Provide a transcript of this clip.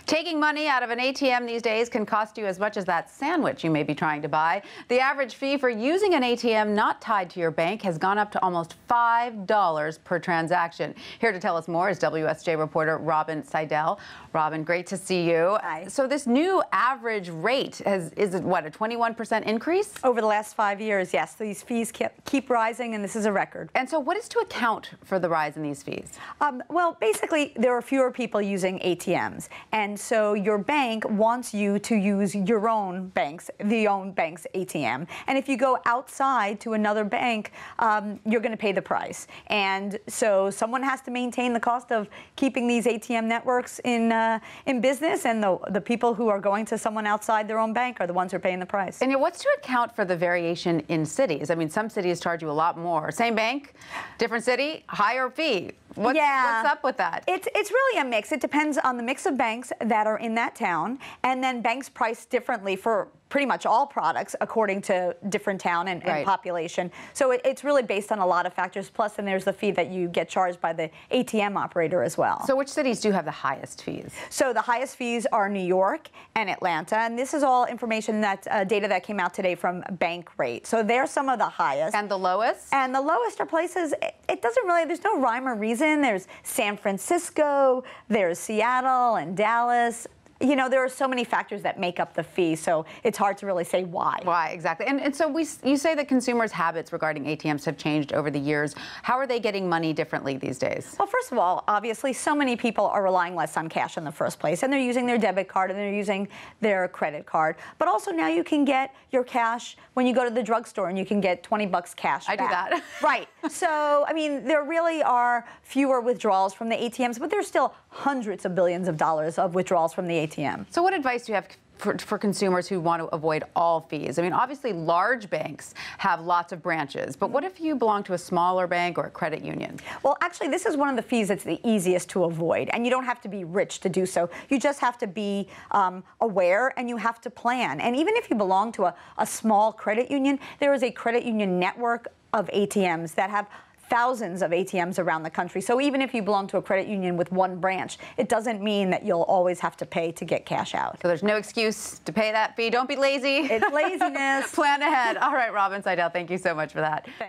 Taking money out of an ATM these days can cost you as much as that sandwich you may be trying to buy. The average fee for using an ATM not tied to your bank has gone up to almost $5 per transaction. Here to tell us more is WSJ reporter Robin Sidel. Robin, great to see you. Hi. So this new average rate is it what, a 21% increase? Over the last 5 years, yes. These fees keep rising, and this is a record. And so what is to account for the rise in these fees? Well, basically, there are fewer people using ATMs. And so your bank wants you to use your own bank's ATM. And if you go outside to another bank, you're going to pay the price. And so someone has to maintain the cost of keeping these ATM networks in business, and the people who are going to someone outside their own bank are the ones who are paying the price. And what's to account for the variation in cities? I mean, some cities charge you a lot more. Same bank, different city, higher fee. What's up with that? It's really a mix. It depends on the mix of banks that are in that town, and then banks price differently for pretty much all products according to different town and population. So it's really based on a lot of factors. Plus, then there's the fee that you get charged by the ATM operator as well. So which cities do have the highest fees? So the highest fees are New York and Atlanta, and this is all information data that came out today from Bankrate. So they're some of the highest. And the lowest? And the lowest are places, it doesn't really, there's no rhyme or reason. There's San Francisco, there's Seattle and Dallas. You know, there are so many factors that make up the fee, so it's hard to really say why. Why, exactly. And so you say that consumers' habits regarding ATMs have changed over the years. How are they getting money differently these days? Well, first of all, obviously, so many people are relying less on cash in the first place, and they're using their debit card and they're using their credit card. But also now you can get your cash when you go to the drugstore, and you can get 20 bucks cash back. I do that. Right. So, I mean, there really are fewer withdrawals from the ATMs, but there's still hundreds of billions of dollars of withdrawals from the ATM. So what advice do you have for consumers who want to avoid all fees? I mean, obviously large banks have lots of branches, but what if you belong to a smaller bank or a credit union? Well, actually, this is one of the fees that's the easiest to avoid, and you don't have to be rich to do so. You just have to be aware, and you have to plan. And even if you belong to a small credit union, there is a credit union network of ATMs that have thousands of ATMs around the country. So even if you belong to a credit union with one branch, it doesn't mean that you'll always have to pay to get cash out. So there's no excuse to pay that fee. Don't be lazy. It's laziness. Plan ahead. All right, Robin Sidel, thank you so much for that. Thanks.